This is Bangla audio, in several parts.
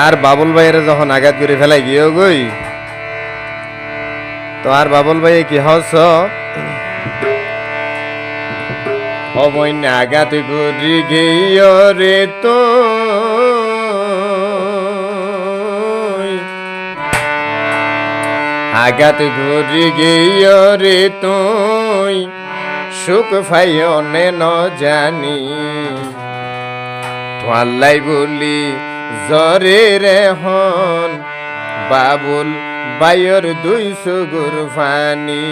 আর বাবুল ভাইয়ের যখন আঘাত করে ফেলাই গিয়েও গই তো আর বাবুল ভাই কি হস অবৈন্য আঘাত করি গিয়ে রে তো আঘাত করি গিয়ে রে তুই সুখ ফাইনে ন জানি তোয়াল্লাই বলি জরে রে হন বাবুল বাইর 200 গুর ফানি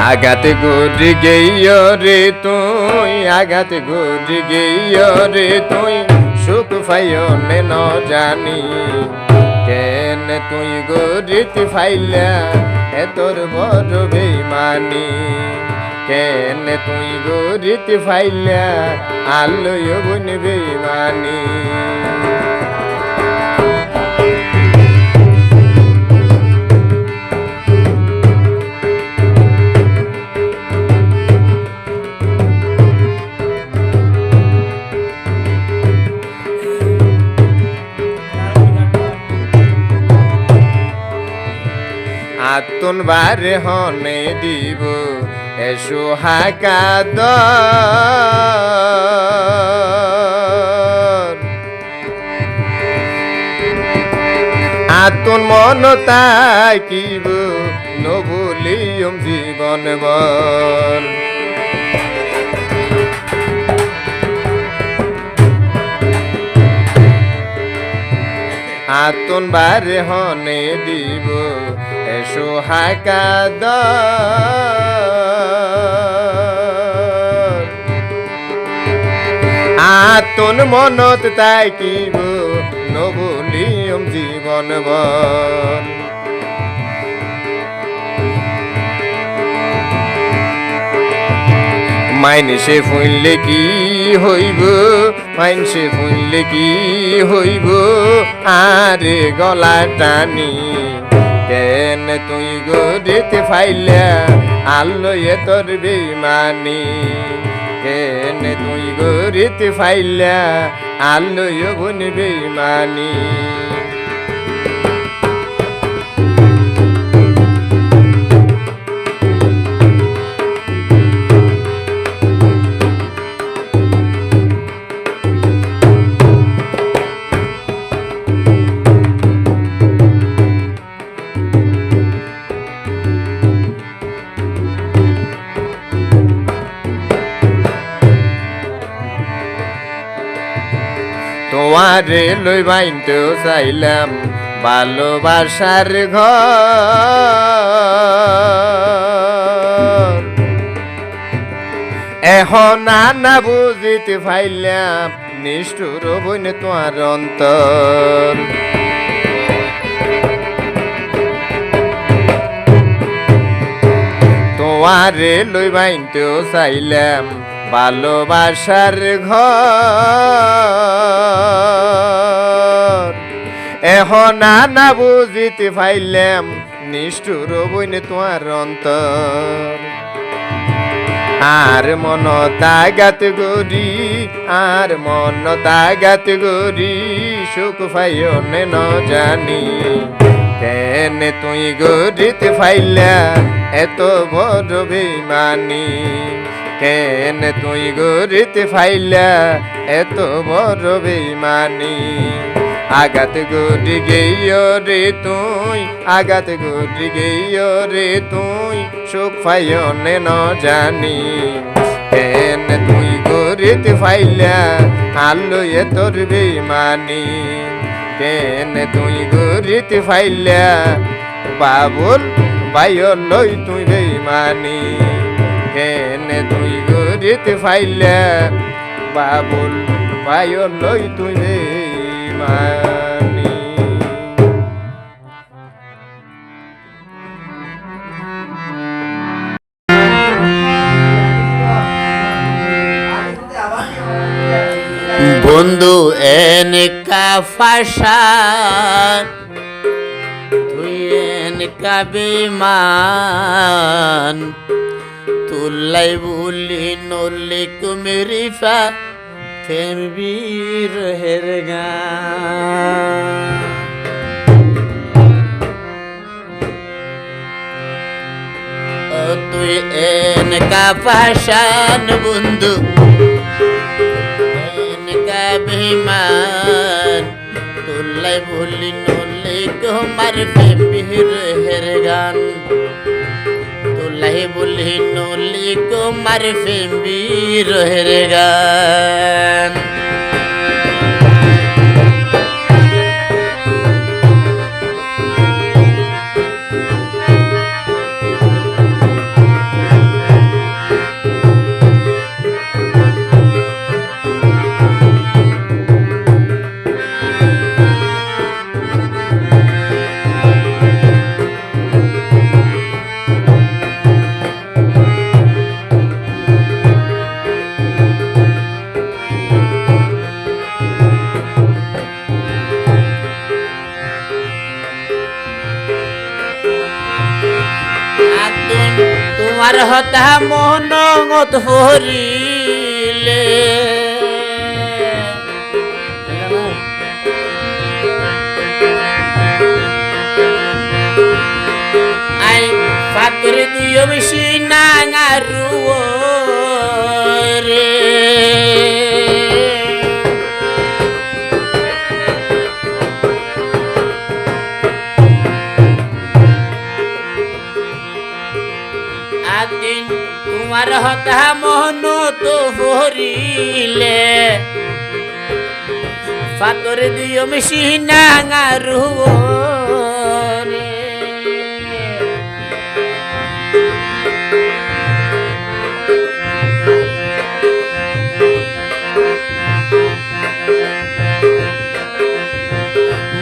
আঘাত গরি গেয় রে তুই আঘাত গরি গেয় রে তুই সুখ ফাইনে ন জানি কেন তুই গরিতে ফাইলা এ তোর বড় বেইমানি কেন তুই গরিতে ফাইলা আলোয় বন বেইমানি আতুন বারে হনে দিব এসো হাকাদ আতুন মন তাকিব নবলিয়ম জীবন বর আতুন বারে হনে দিব এসো হাকাদ আতুন মনত তাকিব নবলিয়ম জীবন বর মাইনসে ফুললে কি হইব মাইনসে ফুললে কি হইব আরে গলা টানি কেন তুই গরিতে ফাইলা আল্লয়ে তোর বেইমানি কেন তুই গরিতে ফাইলা আল্লয়ে বন বেইমানি তোমারে লই বাইনতেও চাইলাম ভালোবাসার ঘর এখন না বুঝিতে পাইলাম নিষ্ঠুর বইন তোমার অন্তর তোমারে লই বাইনতেও চাইলাম ভালোবাসার ঘর এখন না বুঝিতে পাইলাম নিষ্ঠুর বইনে তোমার অন্তর আর মন তাগাত গরি আর মন তাগাত গরি সুখ ফাইনে ন জানি কেন তুই গরিতে ফাইলা এত বড় বেইমানি কেন তুই গরিতে ফাইলা এত বড় বেইমানি আঘাত গরি গেয় রে তুই আঘাত গরি গেয় রে তুই সুখ ফাইনে ন জানি কেন তুই গরিতে ফাইলা আলোয়ে তোর বেইমানি কেন তুই গরিতে ফাইলা বাবুল বাইর লই তুই বেইমানি কেন তুই গরিতে ফাইলা বাবুল বাইর লই তুই বেইমানি বন্ধু এনকা ফাশা তুই এনকা বিমান তুলাই বলি নলে কুমেরি ফা ফেমবির হেরগান ও তুই এনকা পাশান বন্ধু এনকা বেমান তুলাই বলি নলে কুমার ফেমবির হেরগান তুলাই বলি নলি কুমার ফেমবির হেরগান তোমার হতা মন মত হরিলে আই ফাতর দিও বেশি নাঙারু রে দিন তোমার হতা মন তো হরিলে ফাতর দিও মিশি নাঙারু রে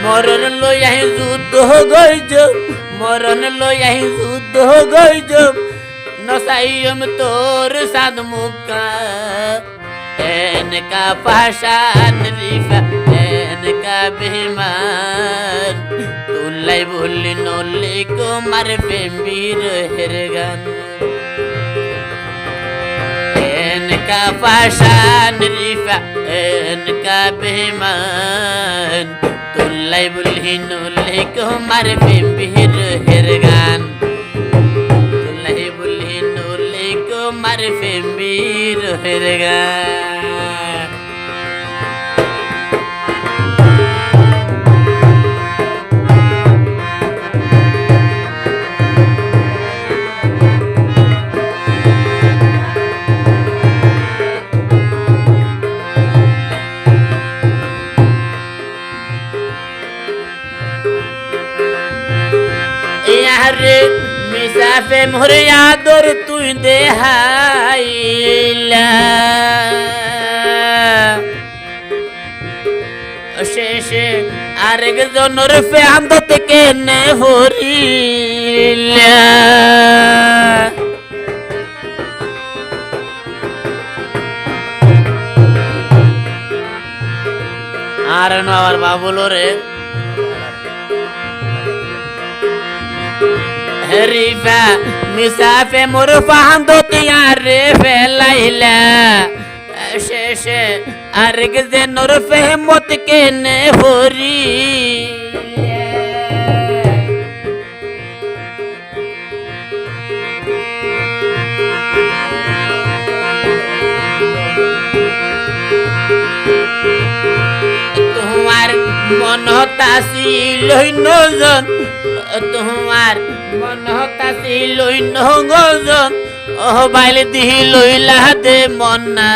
মরণ লইয়াহি যুদ্ধ গইজ মরণ লইয়াহি যুদ্ধ গইজ নসাইম তোর সাদ মুকা এনকা পাশান রিফা এনকা বেমান তুলাই বলি নলে কুমার ফেমবির হেরগান এনকা পাশান রিফা এনকা বেমান তুলাই বলি নলে কুমার ফেমবির হেরগান কুমার ফেমবির হেরগান ইয়ারে মিসাফে মোর আদর তুই দেহাইলা শেষে আরেক জনের ফেহান্ত থেকে নে হরিলা আর আমার বাবুলো রে রিফা মিসাফে মোর ফাহান্ত তিয়ারে ফেলাইলা শেষে আরেক জনের ফেহমত কেনে হরি তোমার মন হতাশি লইনজন তোমার মন হতাশি লইনজন ও বাইল দিহি লইলা দে মন্না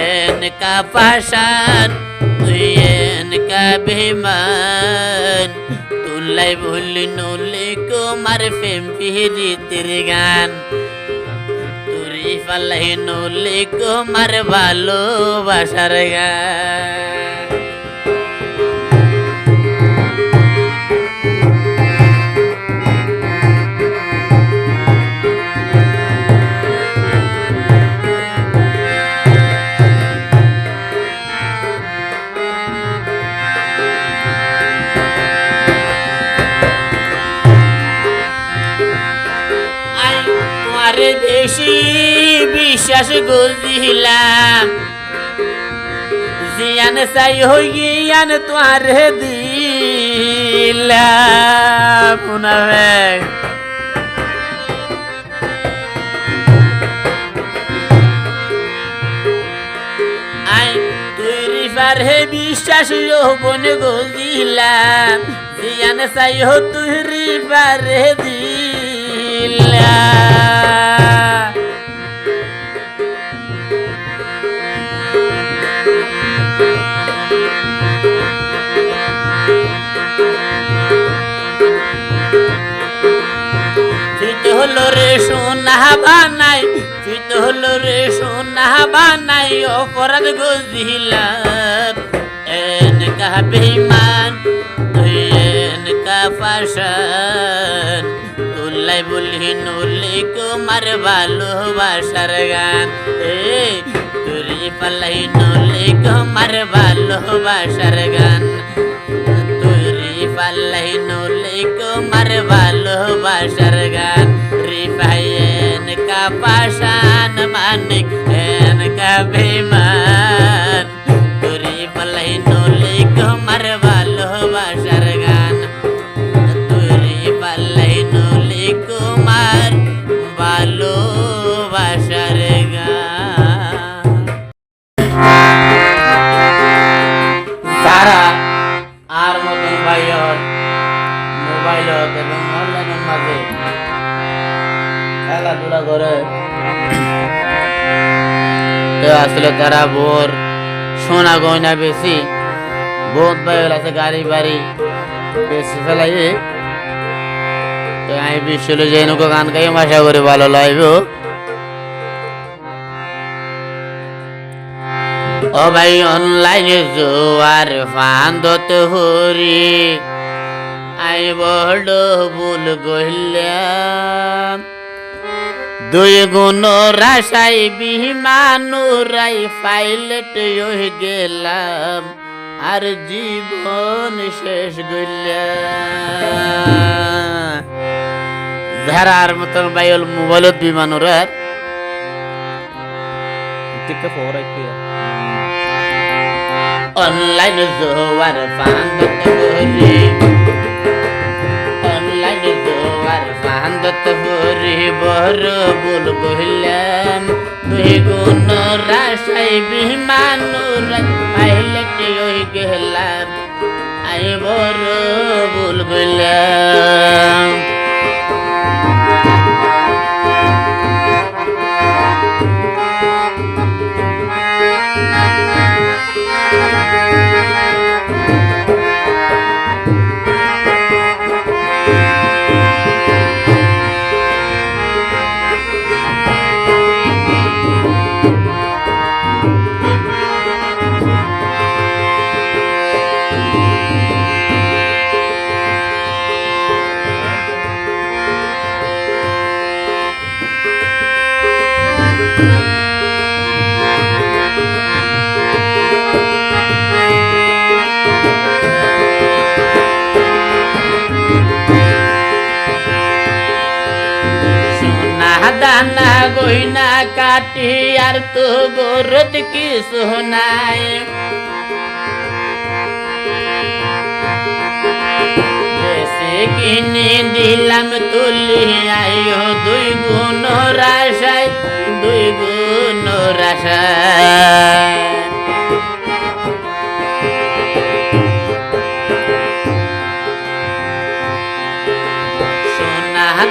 এনকা পাশান তুই এনকা বেমান তুলাই ভুলি নলে কুমার ফেমবির গান তুরি ফালাই নলে কুমার ভালোবাসার গান তোমারে বেশি বিশ্বাস গজিলাম জিয়ান চাই হইয়ান তোমারে দিলাম পুনাবে আই তুই রিফারে বিশ্বাস যৌবন গজিলাম জিয়ান চাই হো তুই রিফারে দিলাম হলো রে সোনা বানাই চিত হলো রে সোনা বানাই অপরাধ গজিলাম এনকা বেঈমান তুই এনকা ফাশান তুলাই বলি নলি কুমার ভালোবাসার গান তুই পালাই নলি কুমার ভালোবাসার গান তুই পালাই নলি কুমার ভালোবাসার গান রিফাইন কা পাশান মানিক এনকা বেঈমান তুই পালাই নলি কুমার ভালোবাসার গান তুই পালাই নলি কুমার ভালোবাসার গান তারা আর মতন ভাইয়র মোবাইলত এবং অনলাইনের মাঝে খেলাধুলা করে তো আসলে তারা বোর সোনা গয়না বেশি বহুত ভাইয়র আছে গাড়ি বাড়ি বেশি ফেলাই তো আমি বিশ্বলে যে নৌকো গান গাই আশা করে ভালো লাগবে ও ভাই অনলাইনে জোয়ার ফান্দত হরি আই বড় ভুল গইলাম দুই গুণ রাশাই বিমানুরাই পাইলট হয়ে গেলাম আর জীবন শেষ গইলাম ধারার মতন বাইল মোবাইলত বিমানুরার টিকে পড়াইতে অনলাইন জোয়ার ফান্দত হরি অনলাইন জোয়ার ফান্দত হরি বড় ভুল গইলাম দুই গুণ রাশাই বিমানুরাই পাইলট হয়ে গেলাম আই বড় ভুল গইলাম দানা গইনা কাটি আর তো বরত কি সোনায় বেশি কিনে দিলাম তুলি আইও দুই গুণ রাশায় দুই গুণ রাশায়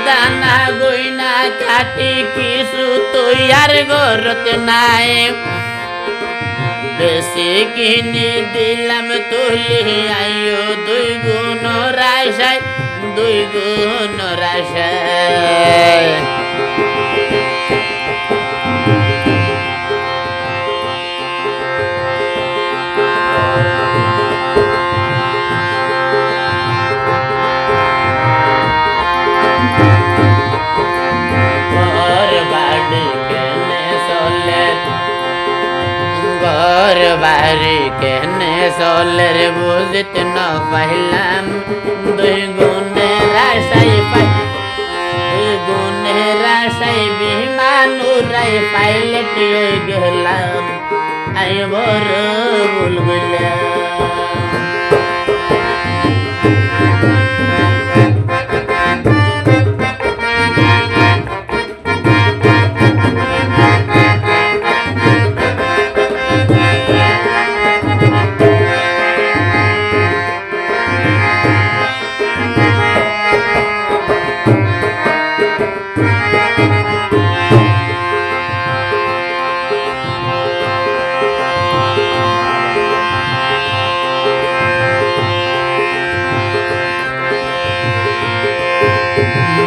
দানা গইনা কাটি কিছু তৈয়ার গরত নাই বেশি কিনে দিলাম তুলি আইও দুই গুণ রাশায় দুই গুণ রাশায় ঘর বাড়ি কেনে চলের বুঝিত ন পাইলাম দুই গুণের আশাই পাই দুই গুণের আশাই দৌড়াই পাইলট হয়ে গেলাম আই বড় ভুল গেলাম।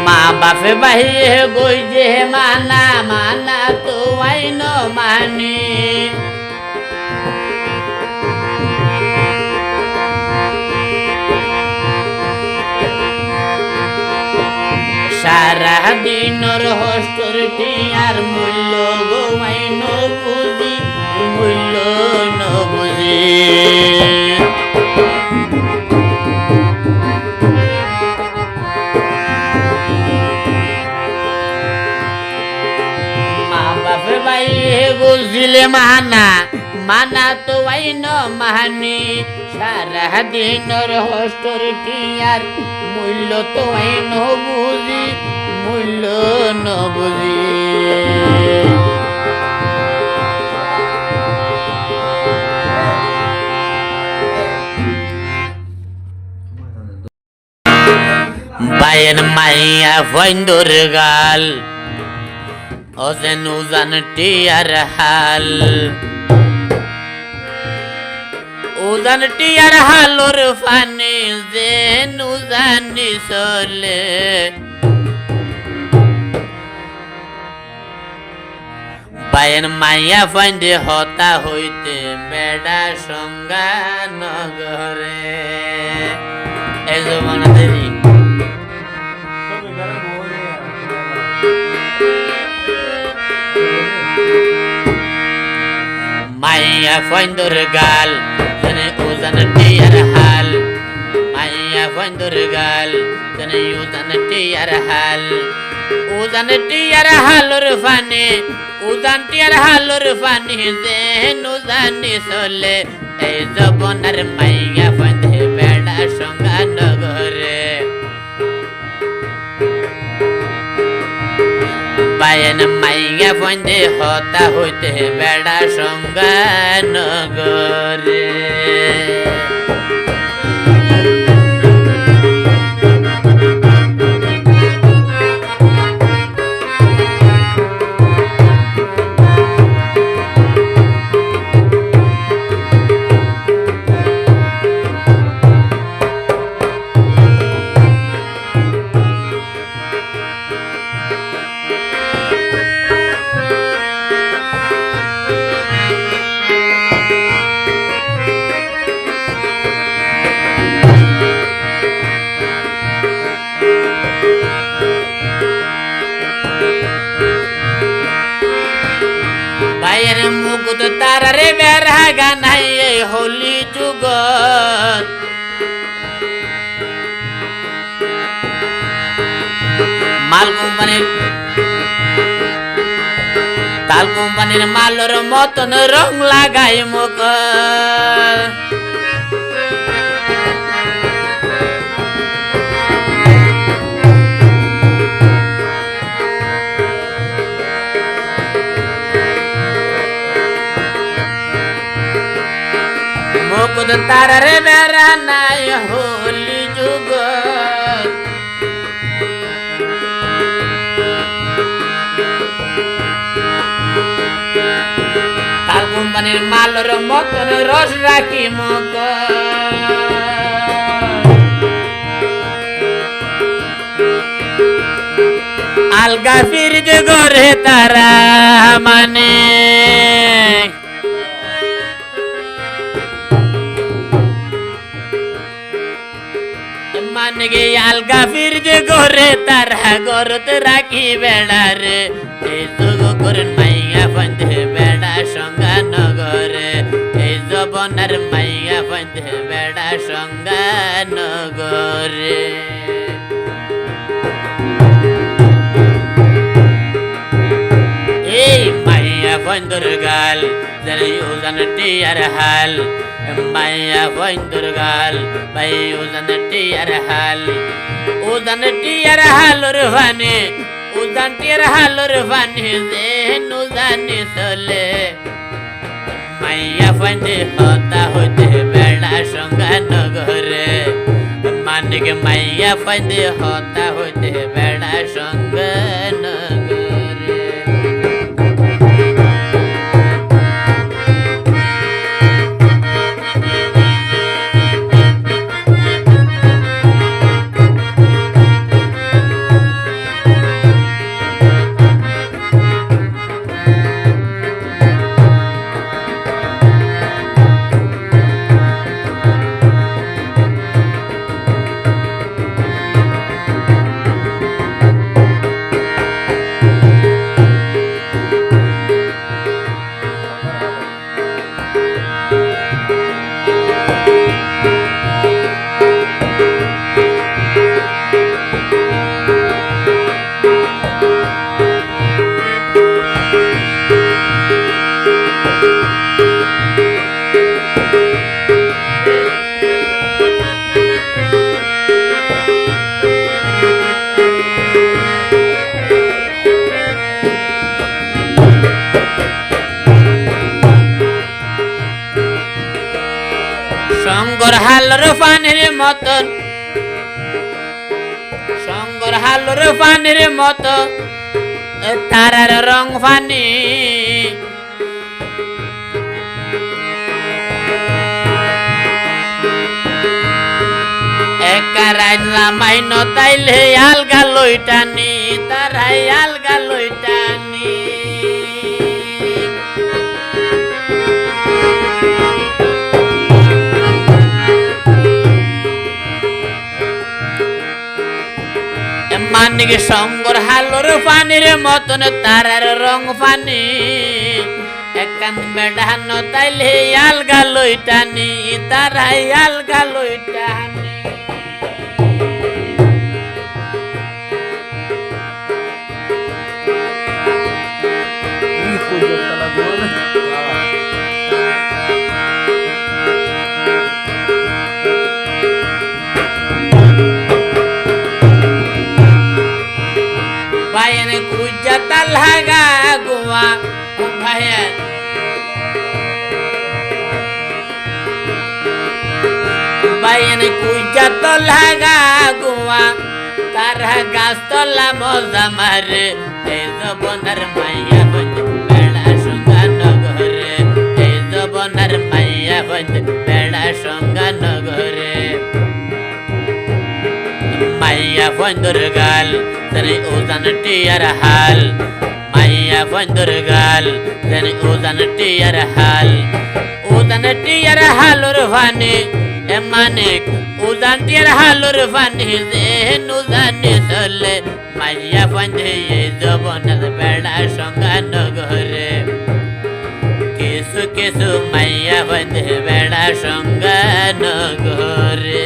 মা বাপে বাহিরে গই যে মানা মানা তো আইন মানি সারা দিনর হস্তর টিয়ার মূল্য গোমাইন বুঝি মূল্য ন বুঝি বুঝিলে মানা মানা তো আইন মাহানি সারা দিনর হস্তর টিয়ার মূল্য তো আইন বুঝি মূল্য ন বুঝি বায়ের মাইয়া ফন্দর গাল ওজেন উজান টিয়ার হাল উজান টিয়ার হালোর ফানি যেন উজানি চলে বায়ের মাইয়া ফাইন্দে হতা হইতে বেড়া সঙ্গা নগরে এই জমানা দেরি মাইয়া ফন্দর গাল তনে উজান টিয়ার হাল মাইয়া ফন্দর গাল তনে উজান টিয়ার হাল উজান টিয়ার হালর ফানে উজান টিয়ার হালর ফানে যেন উজানি চলে এই জবনার মাইয়া ফন্দে বেড়া সঙ্গা নগরে বায়েন মাইয়া ফন্দে হতা হইতে বেড়া সঙ্গা নগরে মুকুট তারারে বেড়া গানাই এই হোলি যুগত মাল কোম্পানির তাল কোম্পানির মালর মতন রং লাগাই মুখ মুকুট তারারে বেড়া নাই হোলি যুগ তাল কোম্পানির মালর মতন রস রাখি মুখ আলগা ফিরজ গরে তারা মানে मान गे अलगा फिर जे गोरे तारा गोरत राखी बेड़ा रे ए सुगो करन माइया बंधे बेड़ा संगा नगरे ए जबनर माइया बंधे बेड़ा संगा नगरे ए বন্ধুর গাল জানি উজান টিয়ার হাল মাইয়া বন্ধুর গাল ভাই উজান টিয়ার হাল উজান টিয়ার হালুর ভানে উজান টিয়ার হালুর ভানে যে নুজানি চলে মাইয়া বন্ধে হতা হইতে বেড়া সঙ্গা নগরে মানিক মাইয়া বন্ধে হতা হইতে বেড়া সঙ্গা নগরে সঙ্গর হালর পানির মতন সঙ্গর হালর পানির মতো তারার রং পানি একা রাইলা মাইন তাইলে আলগা লইটানি তারাই আলগা লইটানি মানিক সঙ্গর হালুর পানির মতন তারার রং পানি একান বেড়ান তাইলে আলগা লইটানি তারাই আলগা লইটানি Bayan kuja talaga gua bayan Bayan kuja talaga gua tarha gastola mozamare ezo bonar maya band bela sunga nagore ezo bonar maya band bela sunga nagore Maya bondor gal Zani uzan tiyar hal Maya bondor gal Zani uzan tiyar hal Uzan tiyar halur vani Emanik uzan tiyar halur vani Zehen uzani sole Maya bondi yezo bonad beda songa nogore Kisu kisu Maya bondi beda songa nogore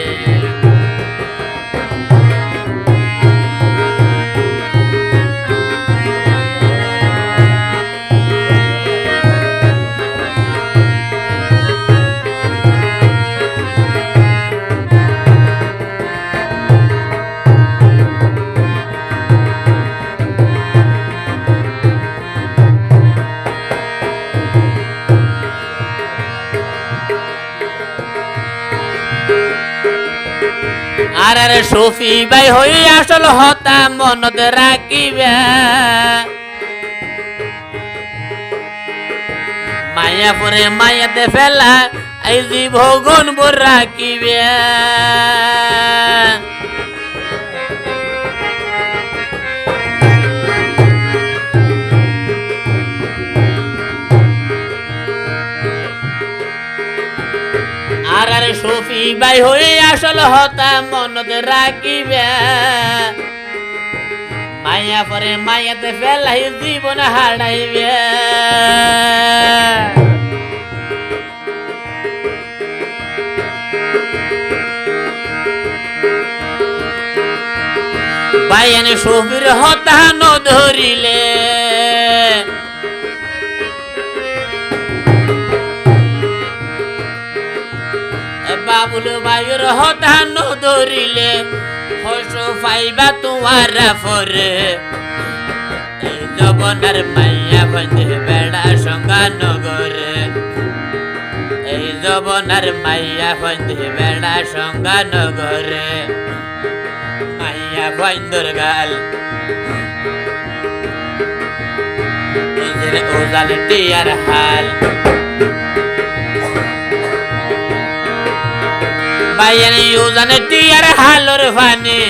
আরে সফি ভাই হই আসল হতা মনত রাখিবে মায়া পরে মায়াতে ফেলা এই জীবন বর রাখিবে আরে সফি ভাই হই আসল হতা মনত রাখিবে মায়া পরে মায়াতে ফেলাই জীবন হারাইবে বাইয়ানে সফির হতা ন ধরিলে কথা নধরিলে হস পাইবা তোমার ফরে এই জবনার মাইয়া বন্ধে বেড়া সঙ্গা নগরে এই জবনার মাইয়া বন্ধে বেড়া সঙ্গা নগরে মাইয়া বন্ধুর গাল ওজাল টিয়ার হাল বাইরে ইউজান টিয়ার হালর ফানি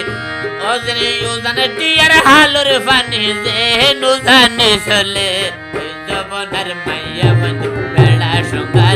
ওজনে ইউজান টিয়ার হালর ফানি যে নুজানে চলে জবনার মাইয়া বন্ধু বেড়া সঙ্গা